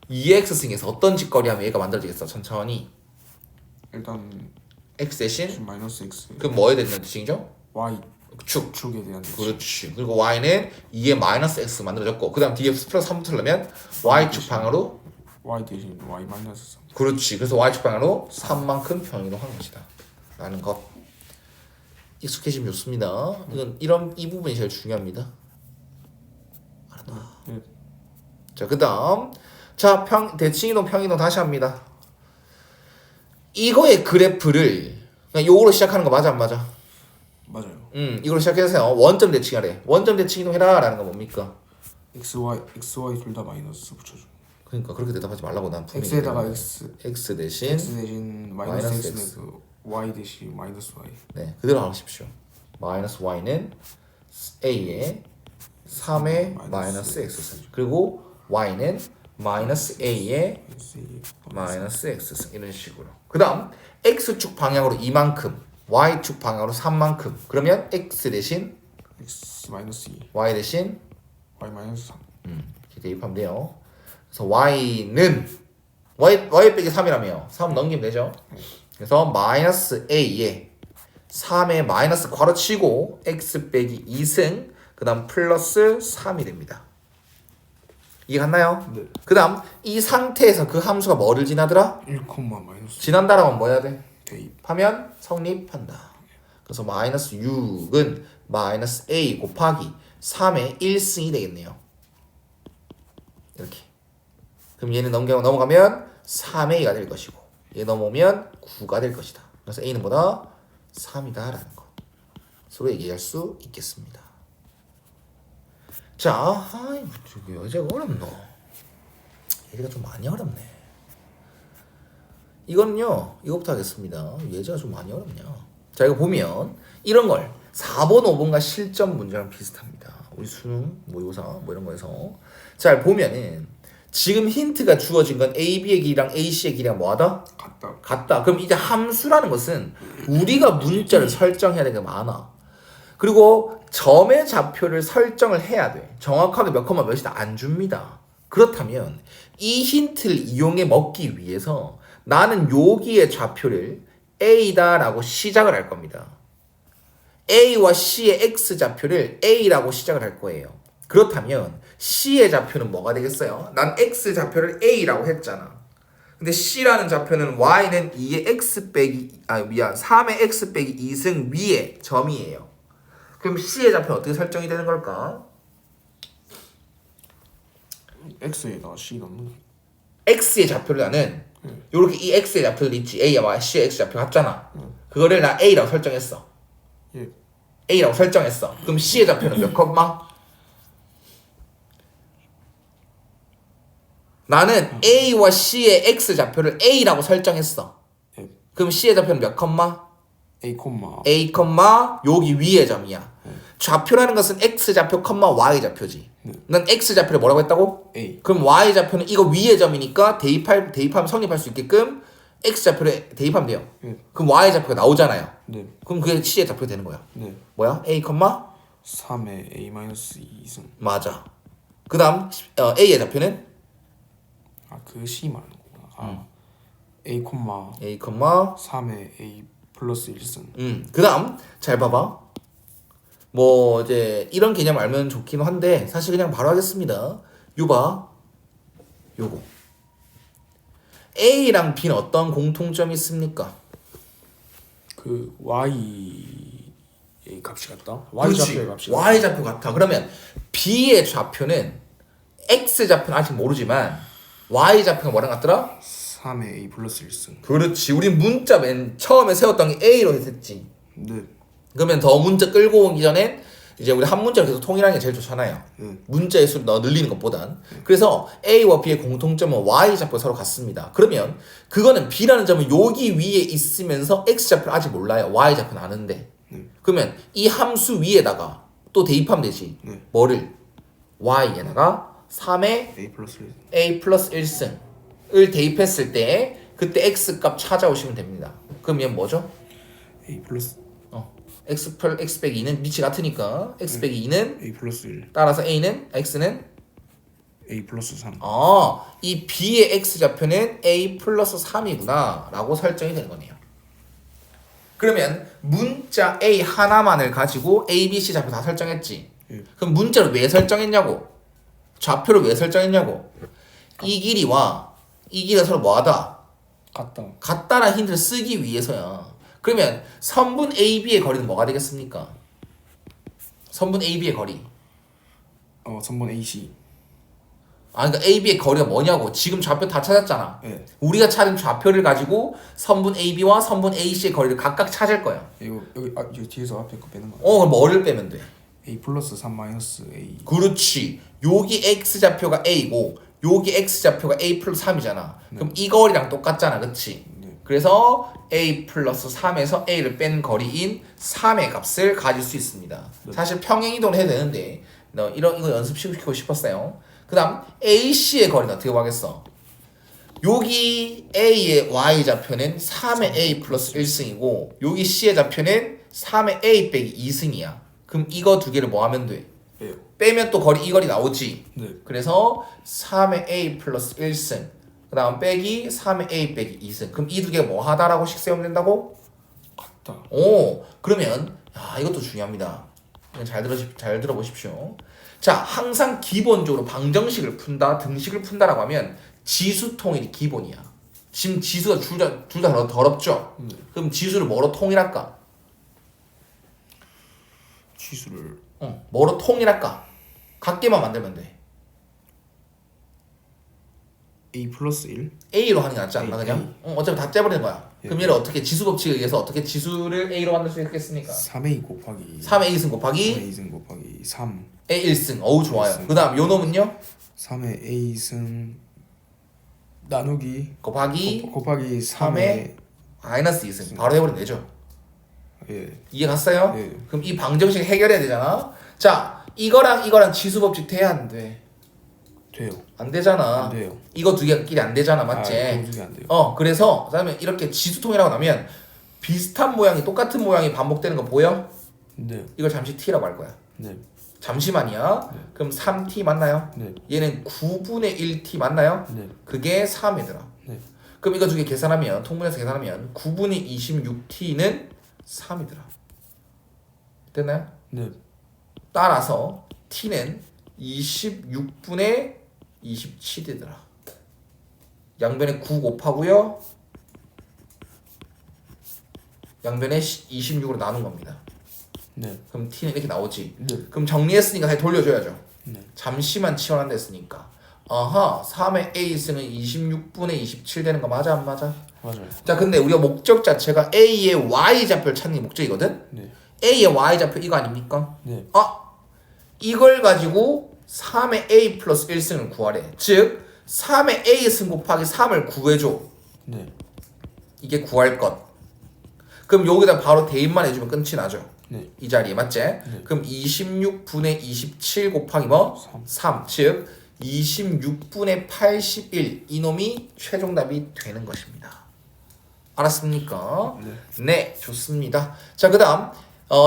Speaker 1: 2x승에서 어떤 짓거리 하면 얘가 만들어지겠어? 천천히
Speaker 2: 일단
Speaker 1: x 대신
Speaker 2: 마이너스 x
Speaker 1: 그럼 뭐에 대한 뜻이죠?
Speaker 2: y
Speaker 1: 축.
Speaker 2: 축에 대한 뜻.
Speaker 1: 그렇지. 그리고 y는 2의 마이너스 x 만들어졌고 그 다음 뒤에 플러스 3 붙으려면 y축 방향으로
Speaker 2: y 대신 y 마이너스 3.
Speaker 1: 그렇지. 그래서 y축 방향으로 3만큼 평이동한 것이다 라는 것. 익숙해지면 좋습니다. 이건 이 부분이 제일 중요합니다. 알았나?
Speaker 2: 네.
Speaker 1: 자, 그다음 자, 대칭이동 평이동 다시 합니다. 이거의 그래프를 그냥 요거로 시작하는 거 맞아 안 맞아?
Speaker 2: 맞아요.
Speaker 1: 이걸로 시작해서 원점 대칭하래. 원점 대칭이동 해라라는 건 뭡니까?
Speaker 2: xy 둘 다 마이너스 붙여줘.
Speaker 1: 그러니까 그렇게 대답하지 말라고 난 분명히
Speaker 2: x에다가
Speaker 1: 얘기했는데.
Speaker 2: x
Speaker 1: x 대신
Speaker 2: x 대신 마이너스
Speaker 1: 마이너스
Speaker 2: x는
Speaker 1: x.
Speaker 2: 그 y 대신 마이너스 y.
Speaker 1: 네, 그대로 하십시오. 마이너스 y는 a의 3의 마이너스 x승 그리고 y는 마이너스 a의 마이너스 x승 이런 식으로. 그 다음 x축 방향으로 이만큼 y축 방향으로 3만큼 그러면 x 대신
Speaker 2: x 마이너스 2
Speaker 1: y 대신
Speaker 2: y 마이너스 3.
Speaker 1: 이렇게 대입하면 돼요. 그래서 y는 y 빼기 3이라며 3 넘기면 되죠. 그래서 마이너스 a에 3의 마이너스 괄호치고 x 빼기 2승 그 다음 플러스 3이 됩니다. 이해 갔나요?
Speaker 2: 네.
Speaker 1: 그 다음 이 상태에서 그 함수가 뭐를 지나더라?
Speaker 2: 1, 마이너스
Speaker 1: 지난다라고 하면 뭐 해야 돼?
Speaker 2: 대입.
Speaker 1: 하면 성립한다. 그래서 마이너스 6은 마이너스 a 곱하기 3의 1승이 되겠네요. 이렇게. 그럼 얘는 넘어가면 3 a가 될 것이고 얘 넘어오면 9가 될 것이다. 그래서 a는 뭐다? 3이다 라는 거 서로 얘기할 수 있겠습니다. 자, 아이 저기 여자가 어렵노. 얘가 좀 많이 어렵네. 이거는요, 이거부터 하겠습니다. 예제가 좀 많이 어렵냐. 자, 이거 보면 이런 걸 4번, 5번과 실전 문제랑 비슷합니다. 우리 수능, 모의고사 뭐 이런 거에서 잘 보면은 지금 힌트가 주어진 건 A, B의 길이랑 A, C의 길이랑 뭐하다? 같다. 그럼 이제 함수라는 것은 우리가 문자를 설정해야 되는 게 많아. 그리고 점의 좌표를 설정을 해야 돼. 정확하게 몇 컴마 몇이다 안 줍니다. 그렇다면 이 힌트를 이용해 먹기 위해서 나는 여기의 좌표를 A다 라고 시작을 할 겁니다. A와 C의 X 좌표를 A라고 시작을 할 거예요. 그렇다면 C의 좌표는 뭐가 되겠어요? 난 X 좌표를 A라고 했잖아. 근데 C라는 좌표는 Y는 2의 X 빼기 3의 X 빼기 2승 위의 점이에요. 그럼 C의 좌표는 어떻게 설정이 되는 걸까?
Speaker 2: X에다 C 넣는 거.
Speaker 1: X의 좌표를 나는 요렇게 이 X의 좌표들 있지. A와 C의 X 좌표 같잖아. 그거를 나 A라고 설정했어.
Speaker 2: 예.
Speaker 1: A라고 설정했어. 그럼 C의 좌표는 몇 컴마? 나는 A와 C의 X 좌표를 A라고 설정했어.
Speaker 2: 예.
Speaker 1: 그럼 C의 좌표는 몇 컴마?
Speaker 2: A 콤마
Speaker 1: A, 여기 위의 점이야. 좌표라는 것은 X 좌표, Y 좌표지. 난 X 좌표를 뭐라고 했다고?
Speaker 2: A.
Speaker 1: 그럼 Y 좌표는 이거 위의 점이니까 대입하면 성립할 수 있게끔 X 좌표를 대입하면 돼요.
Speaker 2: 예.
Speaker 1: 그럼 Y 좌표가 나오잖아요.
Speaker 2: 네.
Speaker 1: 그럼 그게 C의 좌표가 되는 거야.
Speaker 2: 네.
Speaker 1: 뭐야? A,
Speaker 2: 3에 A 마이너스 2승.
Speaker 1: 맞아. 그 다음 A의 좌표는
Speaker 2: 아, 그 C 말하는 거구나. 아. A 콤마
Speaker 1: A,
Speaker 2: 3에 A 플러스 1승.
Speaker 1: 그 다음 잘 봐봐. 뭐 이제 이런 개념 알면 좋긴 한데 사실 그냥 바로 하겠습니다. 요거 A랑 B는 어떤 공통점이 있습니까?
Speaker 2: 그 Y의 값이 같다.
Speaker 1: 그렇지.
Speaker 2: 좌표의 값이
Speaker 1: Y 좌표 같아. 그러면 B의 좌표는 X 좌표는 아직 모르지만 Y 좌표가 뭐랑 같더라?
Speaker 2: 3에 A 플러스 1승.
Speaker 1: 그렇지. 우리 문자 맨 처음에 세웠던 게 A로 했었지.
Speaker 2: 네.
Speaker 1: 그러면 더 문자 끌고 오기 전엔 이제 우리 한 문자로 계속 통일하는 게 제일 좋잖아요. 문자의 수를 늘리는 것보단. 그래서 A와 B의 공통점은 Y 좌표 서로 같습니다. 그러면 그거는 B라는 점은 여기 위에 있으면서 X 좌표는 아직 몰라요. Y 좌표는 아는데. 그러면 이 함수 위에다가 또 대입하면 되지. 뭐를? Y에다가 3의
Speaker 2: A 플러스 1승.
Speaker 1: A 플러스 1승을 대입했을 때 그때 X 값 찾아오시면 됩니다. 그럼 얘는 뭐죠?
Speaker 2: A 플러스
Speaker 1: X 빼기 2는 밑이 같으니까 X 빼기 2는
Speaker 2: A 플러스 1.
Speaker 1: 따라서 X는
Speaker 2: A 플러스 3.
Speaker 1: 이 B의 X 좌표는 A 플러스 3이구나 라고 설정이 되는 거네요. 그러면 문자 A 하나만을 가지고 A, B, C 좌표 다 설정했지. 그럼 문자를 왜 설정했냐고? 좌표를 왜 설정했냐고? 이 길이와 이 길이가 서로 뭐하다?
Speaker 2: 같다.
Speaker 1: 같다라는 힌트를 쓰기 위해서야. 그러면 선분 AB의 거리는 뭐가 되겠습니까? 선분 AB의 거리.
Speaker 2: 선분 AC.
Speaker 1: 그러니까 AB의 거리가 뭐냐고. 지금 좌표 다 찾았잖아.
Speaker 2: 네.
Speaker 1: 우리가 찾은 좌표를 가지고 선분 AB와 선분 AC의 거리를 각각 찾을 거야.
Speaker 2: 이거 여기 뒤에서 앞에 거 빼는 거.
Speaker 1: 그럼 뭐를 빼면 돼?
Speaker 2: A 플러스 3 마이너스 A.
Speaker 1: 그렇지. 여기 X 좌표가 A고 여기 X 좌표가 A 플러스 3이잖아. 그럼 이 거리랑 똑같잖아. 그치? 그래서 A 플러스 3에서 A를 뺀 거리인 3의 값을 가질 수 있습니다. 사실 평행이동을 해야 되는데 이거 연습시키고 싶었어요. 그 다음 AC의 거리는 어떻게 구하겠어? 여기 A의 Y 좌표는 3의 A 플러스 1승이고 여기 C의 좌표는 3의 A 빼기 2승이야. 그럼 이거 두 개를 뭐 하면 돼? 빼면 또 이 거리 나오지.
Speaker 2: 네.
Speaker 1: 그래서 3의 A 플러스 1승 그 다음 빼기 3의 A 빼기 2승. 그럼 이 두 개가 뭐 하다라고 식 세우면 된다고?
Speaker 2: 같다.
Speaker 1: 그러면 이것도 중요합니다. 잘 들어보십시오. 자, 항상 기본적으로 방정식을 푼다, 등식을 푼다라고 하면 지수 통일이 기본이야. 지금 지수가 둘 다 더럽죠? 그럼 지수를 뭐로 통일할까?
Speaker 2: 지수를
Speaker 1: 뭐로 통일할까? 같게만 만들면 돼.
Speaker 2: A 플러스 1.
Speaker 1: A로 하는 게 낫지 않나
Speaker 2: A,
Speaker 1: 그냥? 어차피 다 떼버리는 거야. 그럼 얘를 어떻게 지수 법칙에 의해서 어떻게 지수를 A로 만들 수 있겠습니까?
Speaker 2: 3A 곱하기
Speaker 1: 3의 2승 곱하기
Speaker 2: 3A 승 곱하기 3.
Speaker 1: A 1승. 어우 좋아요. 그 다음 요 놈은요?
Speaker 2: 3의 A 승 나누기
Speaker 1: 곱하기
Speaker 2: 곱하기
Speaker 1: 3의
Speaker 2: 3의
Speaker 1: 마이너스 2승. 바로 해버리면 되죠.
Speaker 2: 예.
Speaker 1: 이해 갔어요?
Speaker 2: 예.
Speaker 1: 그럼 이 방정식 해결해야 되잖아. 자, 이거랑 지수 법칙 돼야 안 돼?
Speaker 2: 돼요.
Speaker 1: 안 되잖아.
Speaker 2: 안 돼요.
Speaker 1: 이거 두 개끼리 안 되잖아, 맞지?
Speaker 2: 그게 안 돼요.
Speaker 1: 그래서 그다음에 이렇게 지수 통일하고 나면 비슷한 모양이 똑같은 모양이 반복되는 거 보여?
Speaker 2: 네.
Speaker 1: 이걸 잠시 t라고 할 거야.
Speaker 2: 네.
Speaker 1: 잠시만이야. 그럼 3t 맞나요?
Speaker 2: 네.
Speaker 1: 얘는 9분의 1t 맞나요?
Speaker 2: 네.
Speaker 1: 그게 3이더라.
Speaker 2: 네.
Speaker 1: 그럼 이거 두 개 계산하면 통분해서 계산하면 9분의 26t는 3이더라. 됐나요?
Speaker 2: 네.
Speaker 1: 따라서 t는 26분의 27이더라. 양변에 9 곱하고요. 양변에 26으로 나눈 겁니다.
Speaker 2: 네.
Speaker 1: 그럼 t는 이렇게 나오지.
Speaker 2: 네.
Speaker 1: 그럼 정리했으니까 다시 돌려줘야죠.
Speaker 2: 네.
Speaker 1: 잠시만 치환한다 했으니까. 아하, 3의 a승은 26분의 27 되는 거 맞아 안 맞아?
Speaker 2: 맞아요.
Speaker 1: 자, 근데 우리가 목적 자체가 a의 y 좌표를 찾는 게 목적이거든.
Speaker 2: 네.
Speaker 1: a의 y 좌표 이거 아닙니까?
Speaker 2: 네.
Speaker 1: 이걸 가지고 3의 a 플러스 1승을 구하래. 즉 3의 a승 곱하기 3을 구해줘.
Speaker 2: 네.
Speaker 1: 이게 구할 것. 그럼 여기다 바로 대입만 해주면 끝이 나죠.
Speaker 2: 네.
Speaker 1: 이 자리에 맞지? 그럼 26분의 27 곱하기 뭐? 3. 즉 26분의 81 이놈이 최종답이 되는 것입니다. 알았습니까? 네, 좋습니다. 자, 그다음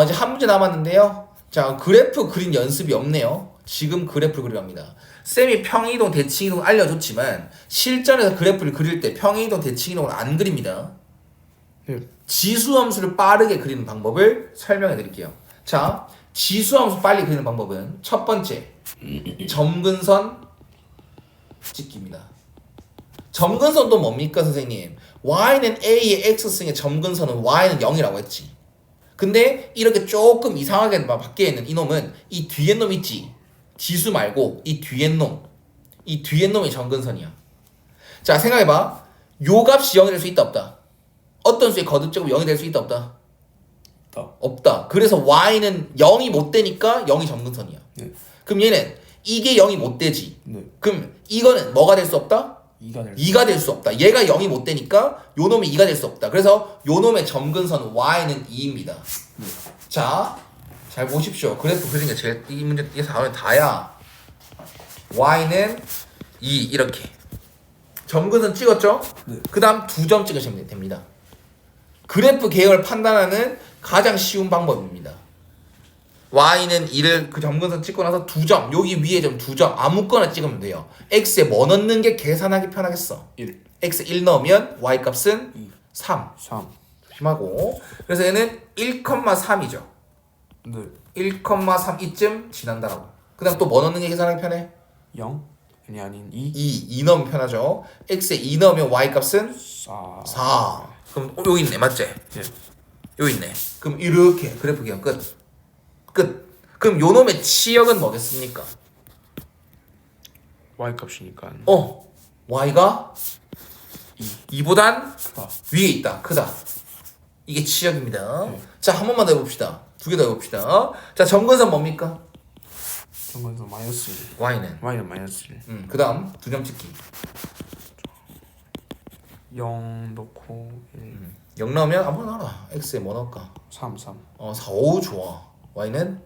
Speaker 1: 이제 한 문제 남았는데요. 자, 그래프 그린 연습이 없네요. 지금 그래프 그리랍니다. 쌤이 평행이동, 대칭이동 알려줬지만 실전에서 그래프를 그릴 때 평행이동, 대칭이동을 안 그립니다.
Speaker 2: 네.
Speaker 1: 지수함수를 빠르게 그리는 방법을 설명해 드릴게요. 자, 지수함수 빨리 그리는 방법은 첫 번째, 점근선 찍기입니다. 점근선도 뭡니까, 선생님? y는 a의 x승의 점근선은 y는 0이라고 했지. 근데 이렇게 조금 이상하게 바뀌어 있는 이놈은 이 뒤에 놈 있지. 지수 말고 이 뒤에 놈. 이 뒤에 놈이 점근선이야. 자, 생각해봐. 요 값이 0이 될 수 있다 없다? 어떤 수의 거듭제곱 0이 될 수 있다 없다? 없다. 그래서 y는 0이 못 되니까 0이 점근선이야.
Speaker 2: 네.
Speaker 1: 그럼 얘는 이게 0이 못 되지.
Speaker 2: 네.
Speaker 1: 그럼 이거는 뭐가 될 수 없다?
Speaker 2: 2가
Speaker 1: 될 수 없다. 얘가 0이 못 되니까 요 놈이 2가 될 수 없다. 그래서 요 놈의 점근선 y는 2입니다. 자, 잘 보십시오. 그래프 그리는 게 제일 이 문제 이 다음에 다야. y는 2 이렇게. 점근선 찍었죠?
Speaker 2: 네.
Speaker 1: 그다음 2점 찍으시면 됩니다. 그래프 개혁을 판단하는 가장 쉬운 방법입니다. y는 2를 그 점근선 찍고 나서 2점, 여기 위에 좀 2점 아무거나 찍으면 돼요. x에 뭐 넣는 게 계산하기 편하겠어?
Speaker 2: 1.
Speaker 1: x 1 넣으면 y 값은
Speaker 2: 2.
Speaker 1: 3.
Speaker 2: 3.
Speaker 1: 조심하고. 그래서 얘는 1,3이죠.
Speaker 2: 네.
Speaker 1: 1,3 이쯤 지난다라고. 그다음 또 뭐 넣는 게 계산하기 편해?
Speaker 2: 0. 아닌 2.
Speaker 1: 2 넣으면 편하죠. x에 2 넣으면 y 값은
Speaker 2: 4.
Speaker 1: 4. 그럼 여기 있네, 맞지?
Speaker 2: 네.
Speaker 1: 여기 있네. 그럼 이렇게 그래프 기억 끝. 끝. 그럼 요 놈의 치역은 뭐겠습니까?
Speaker 2: y 값이니까
Speaker 1: y가 2보단
Speaker 2: 크다.
Speaker 1: 위에 있다. 크다. 이게 치역입니다. 자, 한 번만 더 해봅시다. 두 개 더 해봅시다. 자, 점근선 뭡니까?
Speaker 2: 점근선 마이너스 1.
Speaker 1: y는
Speaker 2: 마이너스 1.
Speaker 1: 그 다음 2점 찍기.
Speaker 2: 0 넣고 1.
Speaker 1: 0 넣으면 아무거나 알아. x에 뭐 넣을까?
Speaker 2: 3.
Speaker 1: 4. 5 좋아. y는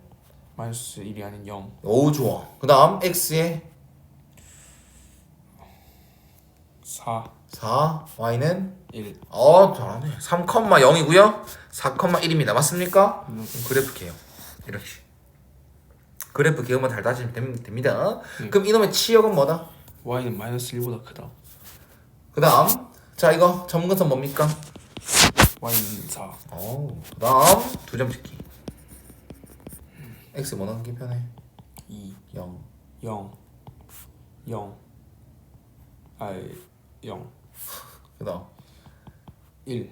Speaker 2: 마이너스 1이 아닌 0.
Speaker 1: 5 좋아. 그 다음 x에
Speaker 2: 4.
Speaker 1: 4. y는
Speaker 2: 1.
Speaker 1: 잘하네. 3,0이고요. 4,1입니다. 맞습니까? 그래프 개요. 이렇게. 그래프 개요만 잘 따지면 됩니다. 그럼 이놈의 치역은 뭐다?
Speaker 2: y는 마이너스 1보다 크다.
Speaker 1: 그 다음 자, 이거 점근선 뭡니까?
Speaker 2: y는 4.
Speaker 1: 그 다음 2점 찍기. x 뭐 넣는 게 편해?
Speaker 2: 2.
Speaker 1: 0.
Speaker 2: 0. 0. 0.
Speaker 1: 그 다음
Speaker 2: 1.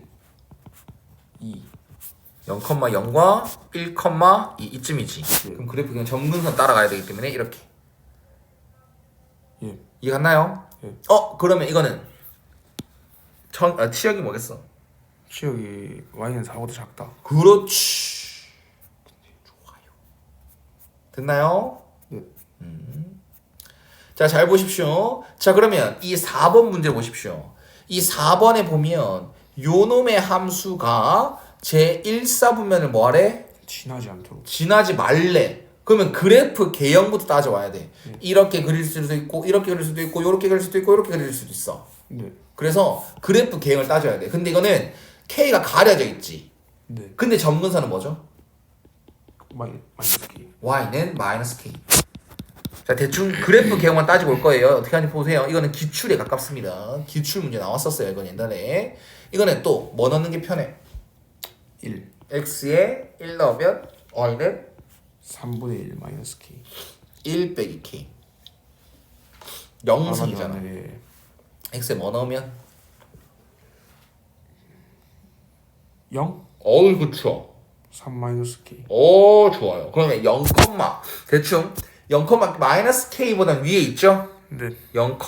Speaker 2: 2.
Speaker 1: 0,0과 1,2 이쯤이지. 그럼 그래프 그냥 점근선 따라가야 되기 때문에 이렇게.
Speaker 2: 예.
Speaker 1: 이해 갔나요?
Speaker 2: 예.
Speaker 1: 그러면 이거는 치역이 뭐겠어?
Speaker 2: 치역이 y는 4보다 작다.
Speaker 1: 그렇지. 좋아요. 됐나요?
Speaker 2: 네.
Speaker 1: 자, 잘 보십시오. 자, 그러면 이 4번 문제 보십시오. 이 4번에 보면 요 놈의 함수가 제 1사분면을 뭐하래?
Speaker 2: 지나지 않도록.
Speaker 1: 지나지 말래. 그러면 그래프 개형부터 따져와야 돼. 이렇게 그릴 수도 있고 이렇게 그릴 수도 있고 이렇게 그릴 수도 있고 이렇게 그릴 수도 있어.
Speaker 2: 네.
Speaker 1: 그래서 그래프 개형을 따져야 돼. 근데 이거는 K가 가려져 있지.
Speaker 2: 네.
Speaker 1: 근데 점근선은 뭐죠?
Speaker 2: 마이너스 K.
Speaker 1: Y는 마이너스 K. 자, 대충 그래프 개형만 따지고 올 거예요. 어떻게 하는지 보세요. 이거는 기출에 가깝습니다. 기출 문제 나왔었어요. 이건 옛날에. 이거는 또 뭐 넣는 게 편해?
Speaker 2: 1.
Speaker 1: X에 1 넣으면 Y는
Speaker 2: 3분의 1 마이너스 K.
Speaker 1: 1 빼기 K. 0승이잖아.
Speaker 2: 네.
Speaker 1: x에 뭐 넣으면?
Speaker 2: 0?
Speaker 1: 어우 그쵸.
Speaker 2: 3 마이너스 k.
Speaker 1: 오 좋아요. 그러면 0, 대충 0, 마이너스 k보다 위에 있죠?
Speaker 2: 네.
Speaker 1: 0,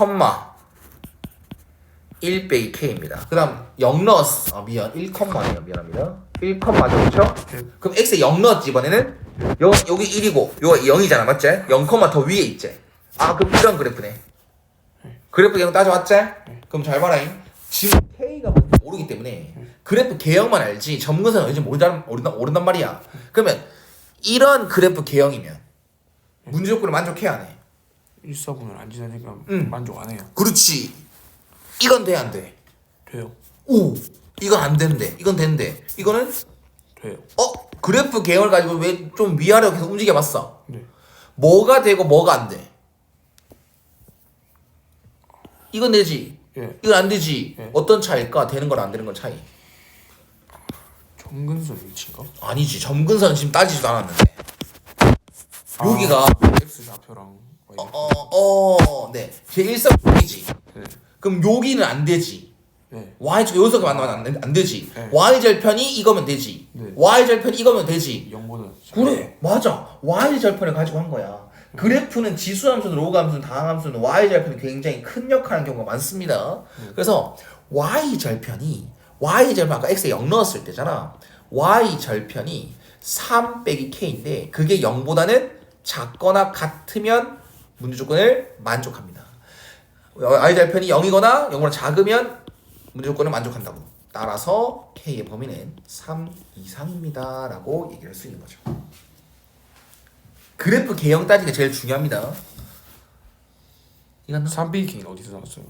Speaker 1: 1 빼기 k입니다. 그 다음 0 넣었어. 미안. 1,아니요. 미안합니다. 1,죠. 그쵸?
Speaker 2: 네.
Speaker 1: 그럼 x에 0 넣었지 이번에는? 여기 1이고 요거 0이잖아. 맞지? 0, 더 위에 있지? 아 그럼 이런 그래프네. 그래프 개형 따져왔지? 그럼 잘 봐라잉. 지금 k가 뭔지 모르기 때문에 그래프 개형만 알지 점근선 어딘지 모른단 말이야. 그러면 이런 그래프 개형이면 문제 조건을 만족해야 안 해?
Speaker 2: 1사분을 안 지나니까 만족 안 해요.
Speaker 1: 그렇지. 이건 돼 안 돼?
Speaker 2: 돼요.
Speaker 1: 오 이건 안 된대. 이건 된대. 이거는
Speaker 2: 돼요.
Speaker 1: 그래프 개형을 가지고 왜 좀 위아래로 계속 움직여봤어?
Speaker 2: 네.
Speaker 1: 뭐가 되고 뭐가 안 돼? 이건 되지.
Speaker 2: 예.
Speaker 1: 이건 안 되지.
Speaker 2: 예.
Speaker 1: 어떤 차이일까? 되는 거랑 안 되는 건 차이.
Speaker 2: 점근선 위치인가?
Speaker 1: 아니지. 점근선 지금 따지지도 않았는데. 여기가
Speaker 2: x 좌표랑 y.
Speaker 1: 네. 제 일사분이지.
Speaker 2: 네.
Speaker 1: 그럼 여기는 안 되지.
Speaker 2: 네.
Speaker 1: y축 여기서 만나면 안 되지.
Speaker 2: 네.
Speaker 1: y절편이 이거면 되지.
Speaker 2: 네.
Speaker 1: y절편이 이거면 되지.
Speaker 2: 0보다.
Speaker 1: 그래 맞아. y절편을 가지고 한 거야. 그래프는 지수함수든 로그함수든 다항함수든 y절편이 굉장히 큰 역할을 하는 경우가 많습니다. 그래서 y절편이 아까 x에 0 넣었을 때잖아. y절편이 3 빼기 k인데 그게 0보다는 작거나 같으면 문제 조건을 만족합니다. y절편이 0이거나 0보다 작으면 문제 조건을 만족한다고. 따라서 k의 범위는 3 이상입니다 라고 얘기를 할 수 있는 거죠. 그래프 개형 따지기가 제일 중요합니다. 이건
Speaker 2: 3bk는 어디서 나왔어요?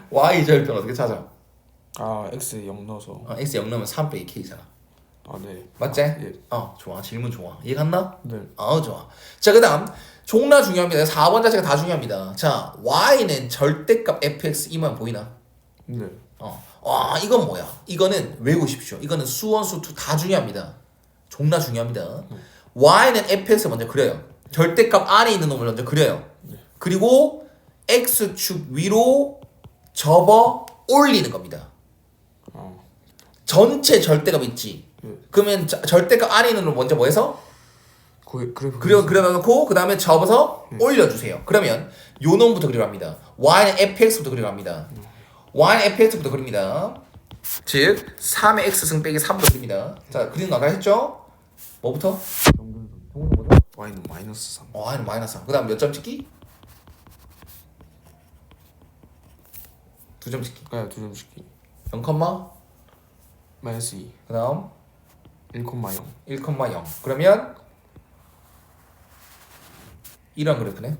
Speaker 1: y절편 어떻게 찾아?
Speaker 2: x에 0 넣어서.
Speaker 1: x 0 넣으면 3 빼기 k잖아.
Speaker 2: 네.
Speaker 1: 맞지?
Speaker 2: 예.
Speaker 1: 좋아. 질문 좋아. 이해 갔나?
Speaker 2: 네.
Speaker 1: 좋아. 자, 그 다음 종나 중요합니다. 4번 자체가 다 중요합니다. 자, y는 절대값 fx이만 보이나?
Speaker 2: 네.
Speaker 1: 이건 뭐야? 이거는 외우십시오. 이거는 수원, 수투 다 중요합니다. 종나 중요합니다. y는 fx 먼저 그려요. 절대값 안에 있는 놈을 먼저 그려요. 그리고 x축 위로 접어 올리는 겁니다. 전체 절대값 있지. 그러면 절대값 안에 있는 놈을 먼저 뭐 해서?
Speaker 2: 그래프
Speaker 1: 그려놓고 그 다음에 접어서 올려주세요. 그러면 요 놈부터 그려갑니다. y는 fx부터 그려갑니다. y는 fx부터 그립니다. 즉 3의 x승 빼기 3부터 그립니다. 자 그리는 거 아까 했죠? 뭐부터?
Speaker 2: 점근선.
Speaker 1: 뭐죠?
Speaker 2: y는 마이너스 3.
Speaker 1: y는 마이너스 3. 그 다음 몇 점 찍기? 2점 찍기.
Speaker 2: 네, 2점 찍기.
Speaker 1: 0,
Speaker 2: 마이너스 2.
Speaker 1: 그 다음
Speaker 2: 1,0.
Speaker 1: 1,0. 그러면 이런 그래프네.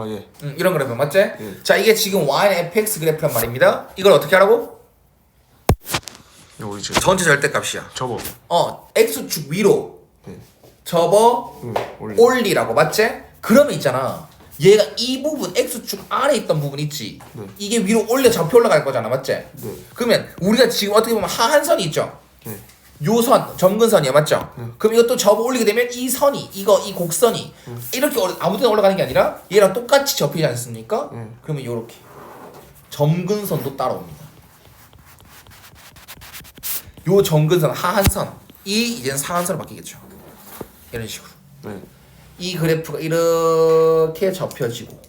Speaker 2: 예.
Speaker 1: 이런 그래프 맞지?
Speaker 2: 예.
Speaker 1: 자 이게 지금 y는 fx 그래프란 말입니다. 이걸 어떻게 하라고?
Speaker 2: 우리 지금
Speaker 1: 전체 절대값이야.
Speaker 2: 접어.
Speaker 1: x축 위로
Speaker 2: 네.
Speaker 1: 접어
Speaker 2: 올리.
Speaker 1: 올리라고 맞지? 그러면 있잖아. 얘가 이 부분 x축 안에 있던 부분 있지.
Speaker 2: 네.
Speaker 1: 이게 위로 올려 접혀 올라갈 거잖아, 맞지?
Speaker 2: 네.
Speaker 1: 그러면 우리가 지금 어떻게 보면 하한선이 있죠.
Speaker 2: 네.
Speaker 1: 요 선, 점근선이야, 맞죠? 그럼 이것도 접어 올리게 되면 이 선이, 이 곡선이 이렇게 아무 데나 올라가는 게 아니라 얘랑 똑같이 접히지 않습니까? 그러면 요렇게 점근선도 따라옵니다. 요 점근선, 하한선, 이 이제는 상한선으로 바뀌겠죠. 이런 식으로.
Speaker 2: 네.
Speaker 1: 이 그래프가 이렇게 접혀지고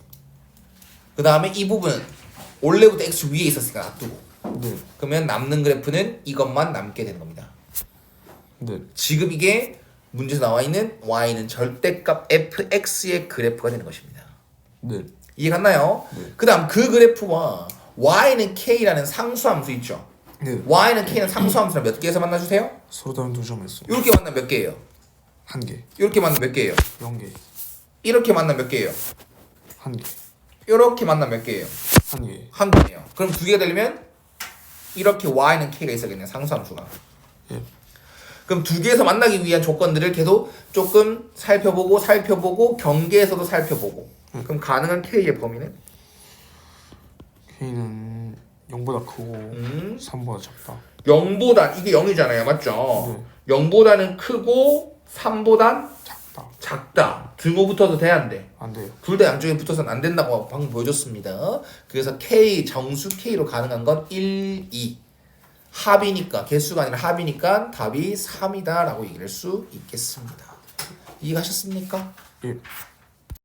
Speaker 1: 그 다음에 이 부분 원래부터 x 위에 있었으니까 놔두고
Speaker 2: 네.
Speaker 1: 그러면 남는 그래프는 이것만 남게 되는 겁니다.
Speaker 2: 네.
Speaker 1: 지금 이게 문제에서 나와 있는 y는 절대값 fx의 그래프가 되는 것입니다.
Speaker 2: 네.
Speaker 1: 이해 갔나요?
Speaker 2: 네.
Speaker 1: 그 다음 그 그래프와 y는 k라는 상수함수 있죠.
Speaker 2: 네.
Speaker 1: y는 k는 상수함수를 몇 개에서 만나주세요?
Speaker 2: 서로 다른 두 점에서
Speaker 1: 이렇게 만나면 몇 개예요?
Speaker 2: 1개.
Speaker 1: 이렇게 만나면 몇 개예요?
Speaker 2: 0개.
Speaker 1: 이렇게 만나면 몇 개예요?
Speaker 2: 1개.
Speaker 1: 이렇게 만나면 몇 개예요?
Speaker 2: 1개.
Speaker 1: 한 개예요. 그럼 두 개가 되려면 이렇게 y는 k가 있어야겠네요. 상수함수가.
Speaker 2: 예.
Speaker 1: 그럼 두 개에서 만나기 위한 조건들을 계속 조금 살펴보고 경계에서도 살펴보고. 그럼 가능한 k의 범위는?
Speaker 2: k는 0보다 크고 3보다 작다.
Speaker 1: 0보다 이게 0이잖아요. 맞죠?
Speaker 2: 네.
Speaker 1: 0보다는 크고 3보단
Speaker 2: 작다.
Speaker 1: 작다. 등호 붙어도 돼 안 돼?
Speaker 2: 안 돼요.
Speaker 1: 둘 다 양쪽에 붙어서는 안 된다고 방금 보여줬습니다. 그래서 K 정수 K로 가능한 건 1, 2 합이니까 개수가 아니라 합이니까 답이 3이다 라고 얘기할 수 있겠습니다. 이해가셨습니까?
Speaker 2: 예.